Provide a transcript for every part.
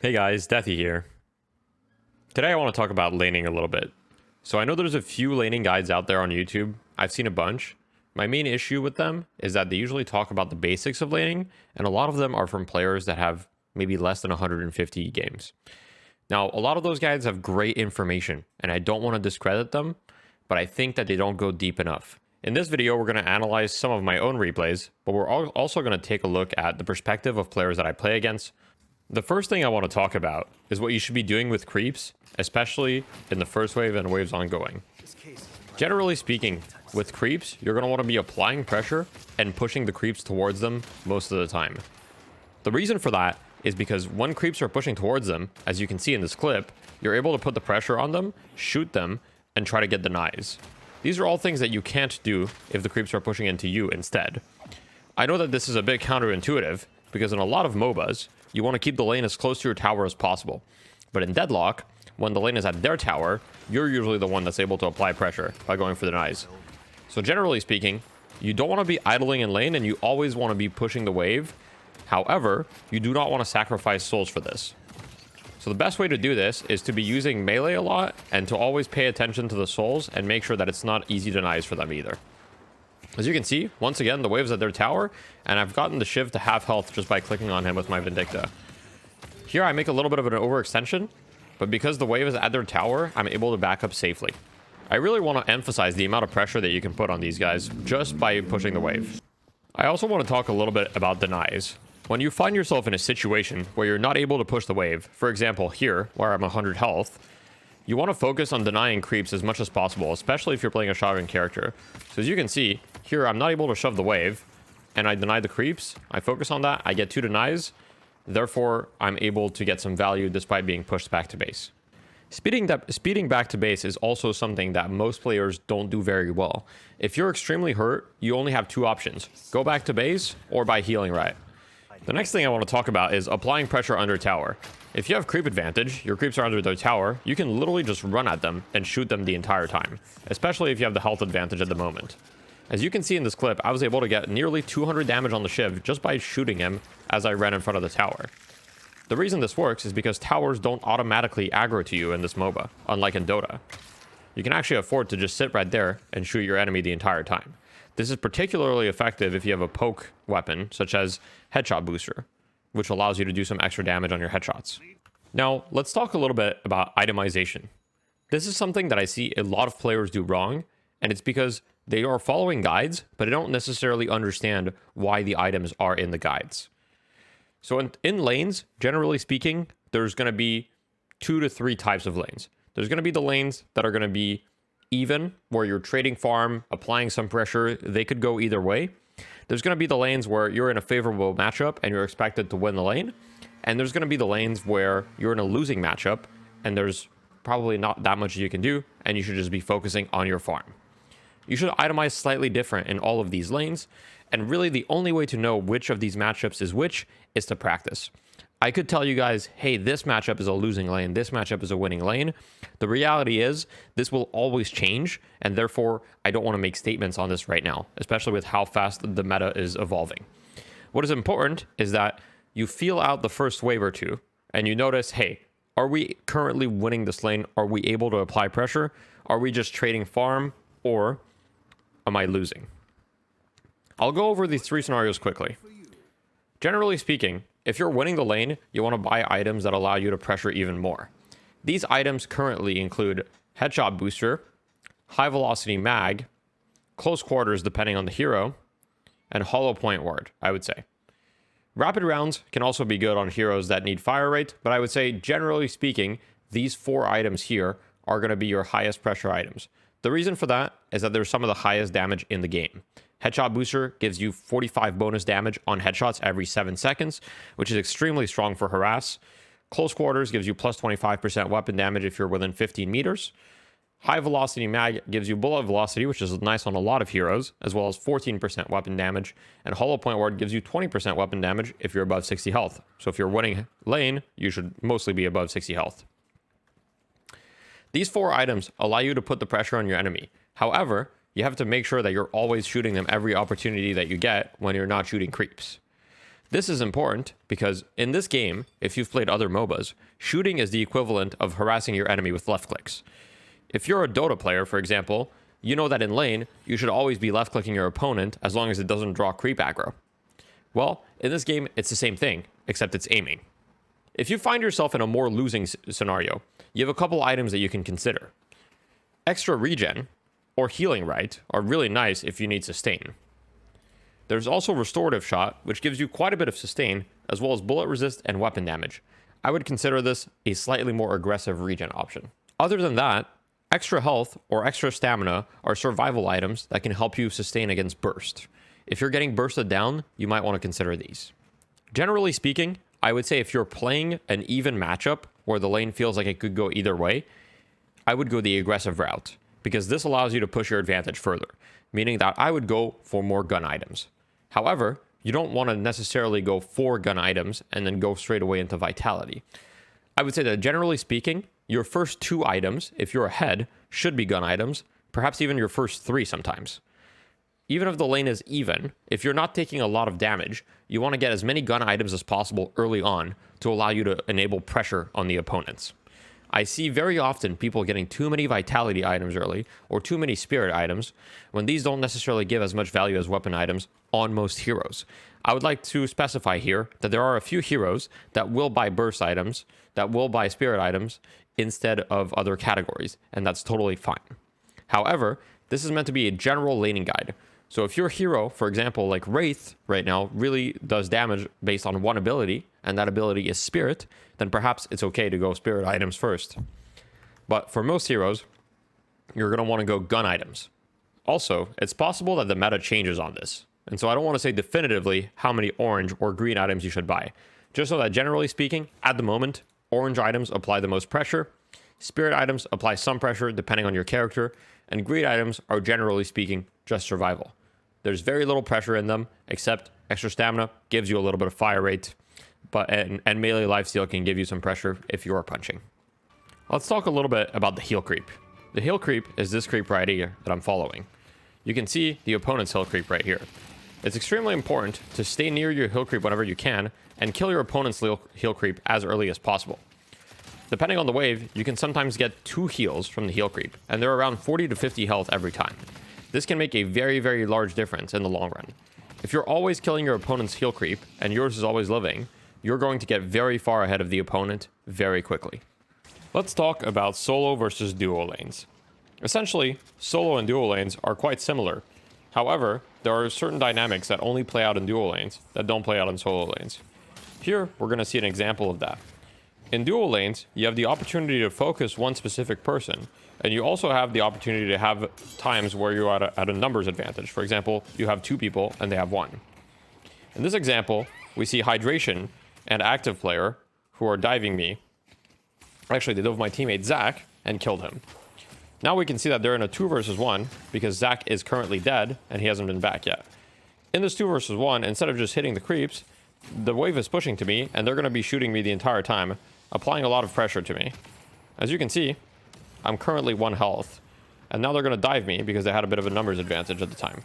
Hey guys, Deathy here. Today I want to talk about laning a little bit. So I know there's a few laning guides out there on YouTube. I've seen a bunch. My main issue with them is that they usually talk about the basics of laning, and a lot of them are from players that have maybe less than 150 games. Now, a lot of those guides have great information, and I don't want to discredit them, but I think that they don't go deep enough. In this video, we're going to analyze some of my own replays, but we're also going to take a look at the perspective of players that I play against. The first thing I want to talk about is what you should be doing with creeps, especially in the first wave and waves ongoing. Generally speaking, with creeps, you're going to want to be applying pressure and pushing the creeps towards them most of the time. The reason for that is because when creeps are pushing towards them, as you can see in this clip, you're able to put the pressure on them, shoot them, and try to get denies. These are all things that you can't do if the creeps are pushing into you instead. I know that this is a bit counterintuitive, because in a lot of MOBAs, you want to keep the lane as close to your tower as possible. But in Deadlock, when the lane is at their tower, you're usually the one that's able to apply pressure by going for the denies. So generally speaking, you don't want to be idling in lane and you always want to be pushing the wave. However, you do not want to sacrifice souls for this. So the best way to do this is to be using melee a lot and to always pay attention to the souls and make sure that it's not easy denies for them either. As you can see, once again, the wave's at their tower, and I've gotten the Shiv to half health just by clicking on him with my Vindicta. Here I make a little bit of an overextension, but because the wave is at their tower, I'm able to back up safely. I really want to emphasize the amount of pressure that you can put on these guys just by pushing the wave. I also want to talk a little bit about denies. When you find yourself in a situation where you're not able to push the wave, for example here, where I'm 100 health, you want to focus on denying creeps as much as possible, especially if you're playing a shotgun character. So as you can see, here I'm not able to shove the wave, and I deny the creeps. I focus on that, I get 2 denies, therefore I'm able to get some value despite being pushed back to base. Speeding back to base is also something that most players don't do very well. If you're extremely hurt, you only have 2 options: go back to base or buy healing right. The next thing I want to talk about is applying pressure under tower. If you have creep advantage, your creeps are under their tower, you can literally just run at them and shoot them the entire time, especially if you have the health advantage at the moment. As you can see in this clip, I was able to get nearly 200 damage on the Shiv just by shooting him as I ran in front of the tower. The reason this works is because towers don't automatically aggro to you in this MOBA, unlike in Dota. You can actually afford to just sit right there and shoot your enemy the entire time. This is particularly effective if you have a poke weapon, such as Headshot Booster, which allows you to do some extra damage on your headshots. Now, let's talk a little bit about itemization. This is something that I see a lot of players do wrong, and it's because they are following guides, but they don't necessarily understand why the items are in the guides. So in lanes, generally speaking, there's going to be 2 to 3 types of lanes. There's going to be the lanes that are going to be even, where you're trading farm, applying some pressure. They could go either way. There's going to be the lanes where you're in a favorable matchup and you're expected to win the lane. And there's going to be the lanes where you're in a losing matchup and there's probably not that much you can do and you should just be focusing on your farm. You should itemize slightly different in all of these lanes, and really the only way to know which of these matchups is which is to practice. I could tell you guys, hey, this matchup is a losing lane, this matchup is a winning lane. The reality is this will always change, and therefore I don't want to make statements on this right now, especially with how fast the meta is evolving. What is important is that you feel out the first wave or two and you notice, hey, are we currently winning this lane? Are we able to apply pressure? Are we just trading farm, or am I losing? I'll go over these 3 scenarios quickly. Generally speaking, if you're winning the lane, you want to buy items that allow you to pressure even more. These items currently include Headshot Booster, High Velocity Mag, Close Quarters depending on the hero, and Hollow Point Ward, I would say. Rapid Rounds can also be good on heroes that need fire rate, but I would say generally speaking, these 4 items here are going to be your highest pressure items. The reason for that is that they're some of the highest damage in the game. Headshot Booster gives you 45 bonus damage on headshots every 7 seconds, which is extremely strong for harass. Close Quarters gives you plus 25% weapon damage if you're within 15 meters. High Velocity Mag gives you bullet velocity, which is nice on a lot of heroes, as well as 14% weapon damage. And Hollow Point Ward gives you 20% weapon damage if you're above 60 health. So if you're winning lane, you should mostly be above 60 health. These 4 items allow you to put the pressure on your enemy. However, you have to make sure that you're always shooting them every opportunity that you get when you're not shooting creeps. This is important because in this game, if you've played other MOBAs, shooting is the equivalent of harassing your enemy with left clicks. If you're a Dota player, for example, you know that in lane, you should always be left clicking your opponent as long as it doesn't draw creep aggro. Well, in this game, it's the same thing, except it's aiming. If you find yourself in a more losing scenario, you have a couple items that you can consider. Extra regen or healing right are really nice if you need sustain. There's also restorative shot, which gives you quite a bit of sustain, as well as bullet resist and weapon damage. I would consider this a slightly more aggressive regen option. Other than that, extra health or extra stamina are survival items that can help you sustain against burst. If you're getting bursted down, you might want to consider these. Generally speaking, I would say if you're playing an even matchup where the lane feels like it could go either way, I would go the aggressive route, because this allows you to push your advantage further, meaning that I would go for more gun items. However, you don't want to necessarily go for gun items and then go straight away into vitality. I would say that generally speaking, your first 2 items, if you're ahead, should be gun items, perhaps even your first 3 sometimes. Even if the lane is even, if you're not taking a lot of damage, you want to get as many gun items as possible early on to allow you to enable pressure on the opponents. I see very often people getting too many vitality items early or too many spirit items when these don't necessarily give as much value as weapon items on most heroes. I would like to specify here that there are a few heroes that will buy burst items, that will buy spirit items instead of other categories, and that's totally fine. However, this is meant to be a general laning guide. So if your hero, for example, like Wraith right now, really does damage based on one ability, and that ability is Spirit, then perhaps it's okay to go Spirit items first. But for most heroes, you're going to want to go gun items. Also, it's possible that the meta changes on this, and so I don't want to say definitively how many orange or green items you should buy. Just so that generally speaking, at the moment, orange items apply the most pressure, Spirit items apply some pressure depending on your character, and green items are generally speaking just survival. There's very little pressure in them, except extra stamina gives you a little bit of fire rate, and melee lifesteal can give you some pressure if you are punching. Let's talk a little bit about the heal creep. The heal creep is this creep right here that I'm following. You can see the opponent's heal creep right here. It's extremely important to stay near your heal creep whenever you can, and kill your opponent's heal creep as early as possible. Depending on the wave, you can sometimes get 2 heals from the heal creep, and they're around 40 to 50 health every time. This can make a very, very large difference in the long run. If you're always killing your opponent's heal creep, and yours is always living, you're going to get very far ahead of the opponent very quickly. Let's talk about solo versus duo lanes. Essentially, solo and duo lanes are quite similar. However, there are certain dynamics that only play out in duo lanes that don't play out in solo lanes. Here, we're going to see an example of that. In duo lanes, you have the opportunity to focus one specific person, and you also have the opportunity to have times where you're at a numbers advantage. For example, you have 2 people and they have 1. In this example, we see Hydration and Active Player who are diving me. Actually, they dove my teammate Zach and killed him. Now we can see that they're in a 2 versus 1 because Zach is currently dead and he hasn't been back yet. In this 2 versus 1, instead of just hitting the creeps, the wave is pushing to me and they're going to be shooting me the entire time, applying a lot of pressure to me. As you can see, I'm currently 1 health, and now they're going to dive me because they had a bit of a numbers advantage at the time.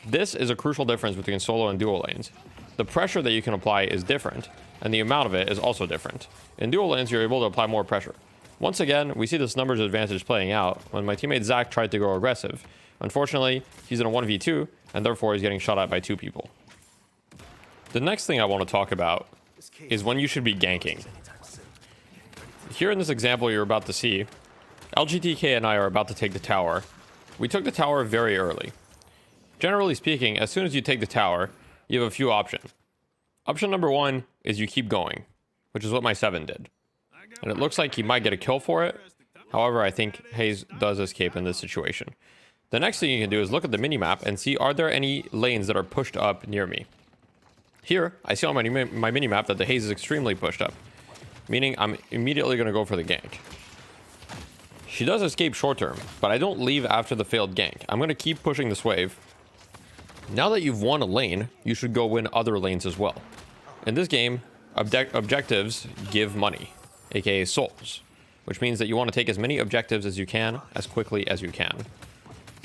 This is a crucial difference between solo and duo lanes. The pressure that you can apply is different, and the amount of it is also different. In duo lanes, you're able to apply more pressure. Once again, we see this numbers advantage playing out when my teammate Zach tried to go aggressive. Unfortunately, he's in a 1v2, and therefore he's getting shot at by 2 people. The next thing I want to talk about is when you should be ganking. Here in this example you're about to see, LGTK and I are about to take the tower. We took the tower very early. Generally speaking, as soon as you take the tower, you have a few options. Option number 1 is you keep going, which is what my 7 did. And it looks like he might get a kill for it. However, I think Hayes does escape in this situation. The next thing you can do is look at the minimap and see, are there any lanes that are pushed up near me? Here, I see on my minimap that the Hayes is extremely pushed up, meaning I'm immediately going to go for the gank. She does escape short term, but I don't leave after the failed gank. I'm going to keep pushing this wave. Now that you've won a lane, you should go win other lanes as well. In this game, objectives give money, aka souls, which means that you want to take as many objectives as you can, as quickly as you can.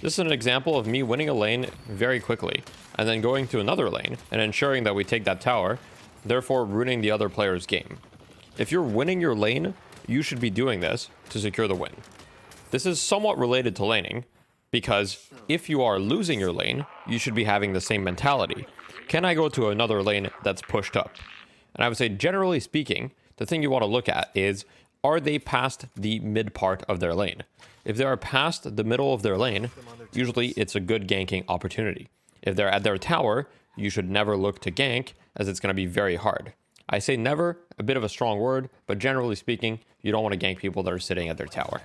This is an example of me winning a lane very quickly, and then going to another lane and ensuring that we take that tower, therefore ruining the other player's game. If you're winning your lane, you should be doing this to secure the win. This is somewhat related to laning, because if you are losing your lane, you should be having the same mentality. Can I go to another lane that's pushed up? And I would say, generally speaking, the thing you want to look at is, are they past the mid part of their lane? If they are past the middle of their lane, usually it's a good ganking opportunity. If they're at their tower, you should never look to gank, as it's going to be very hard. I say never, a bit of a strong word, but generally speaking, you don't want to gank people that are sitting at their tower.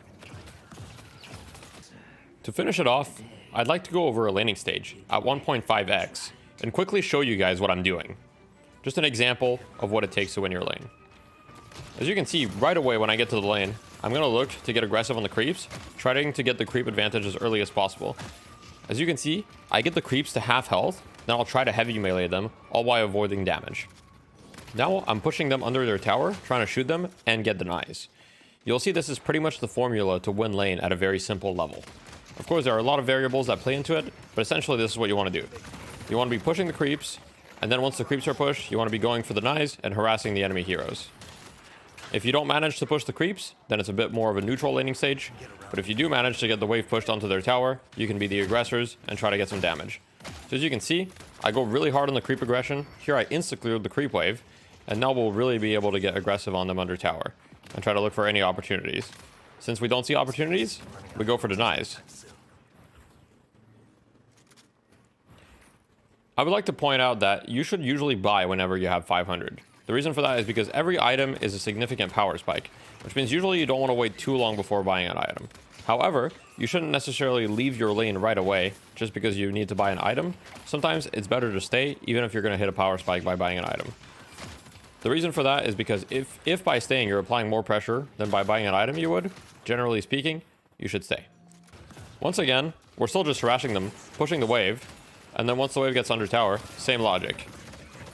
To finish it off, I'd like to go over a laning stage at 1.5x and quickly show you guys what I'm doing. Just an example of what it takes to win your lane. As you can see, right away when I get to the lane, I'm going to look to get aggressive on the creeps, trying to get the creep advantage as early as possible. As you can see, I get the creeps to half health, then I'll try to heavy melee them, all while avoiding damage. Now I'm pushing them under their tower, trying to shoot them and get denies. You'll see this is pretty much the formula to win lane at a very simple level. Of course, there are a lot of variables that play into it, but essentially this is what you want to do. You want to be pushing the creeps, and then once the creeps are pushed, you want to be going for the denies and harassing the enemy heroes. If you don't manage to push the creeps, then it's a bit more of a neutral laning stage. But if you do manage to get the wave pushed onto their tower, you can be the aggressors and try to get some damage. So as you can see, I go really hard on the creep aggression. Here I insta-cleared the creep wave, and now we'll really be able to get aggressive on them under tower and try to look for any opportunities. Since we don't see opportunities, we go for denies. I would like to point out that you should usually buy whenever you have 500. The reason for that is because every item is a significant power spike, which means usually you don't want to wait too long before buying an item. However, you shouldn't necessarily leave your lane right away just because you need to buy an item. Sometimes it's better to stay, even if you're going to hit a power spike by buying an item. The reason for that is because if by staying you're applying more pressure than by buying an item you would, generally speaking, you should stay. Once again, we're still just harassing them, pushing the wave, and then once the wave gets under tower, same logic.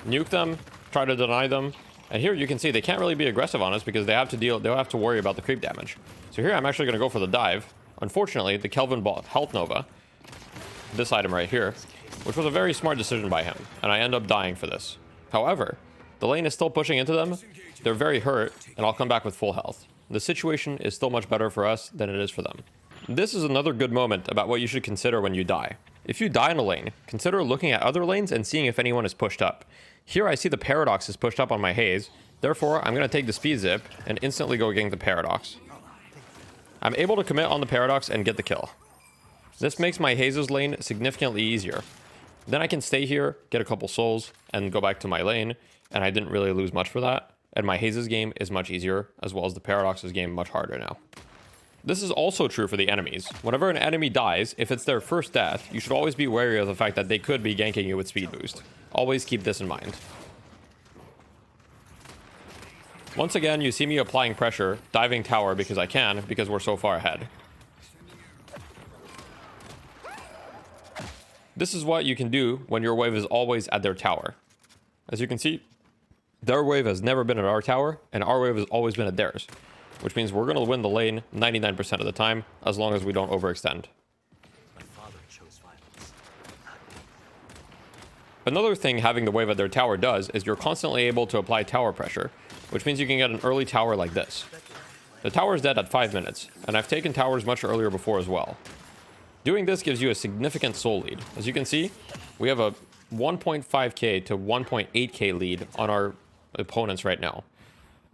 Nuke them, try to deny them, and here you can see they can't really be aggressive on us because they'll have to worry about the creep damage. So here I'm actually going to go for the dive. Unfortunately, the Kelvin bought Health Nova, this item right here, which was a very smart decision by him, and I end up dying for this. However, the lane is still pushing into them, they're very hurt, and I'll come back with full health. The situation is still much better for us than it is for them. This is another good moment about what you should consider when you die. If you die in a lane, consider looking at other lanes and seeing if anyone is pushed up. Here I see the Paradox is pushed up on my haze, therefore I'm going to take the speed zip and instantly go gank the Paradox. I'm able to commit on the Paradox and get the kill. This makes my haze's lane significantly easier. Then I can stay here, get a couple souls, and go back to my lane, and I didn't really lose much for that. And my haze's game is much easier, as well as the Paradox's game much harder now. This is also true for the enemies. Whenever an enemy dies, if it's their first death, you should always be wary of the fact that they could be ganking you with speed boost. Always keep this in mind. Once again, you see me applying pressure, diving tower because I can, because we're so far ahead. This is what you can do when your wave is always at their tower. As you can see, their wave has never been at our tower, and our wave has always been at theirs. Which means we're going to win the lane 99% of the time, as long as we don't overextend. Another thing having the wave at their tower does is you're constantly able to apply tower pressure, which means you can get an early tower like this. The tower is dead at 5 minutes, and I've taken towers much earlier before as well. Doing this gives you a significant soul lead. As you can see, we have a 1.5k to 1.8k lead on our opponents right now.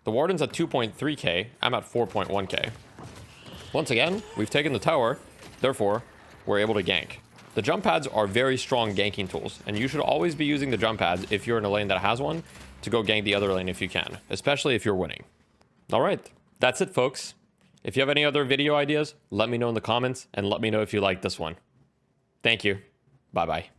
The Warden's at 2.3k, I'm at 4.1k. Once again, we've taken the tower, therefore, we're able to gank. The jump pads are very strong ganking tools, and you should always be using the jump pads if you're in a lane that has one, to go gank the other lane if you can, especially if you're winning. Alright, that's it folks. If you have any other video ideas, let me know in the comments, and let me know if you like this one. Thank you. Bye bye.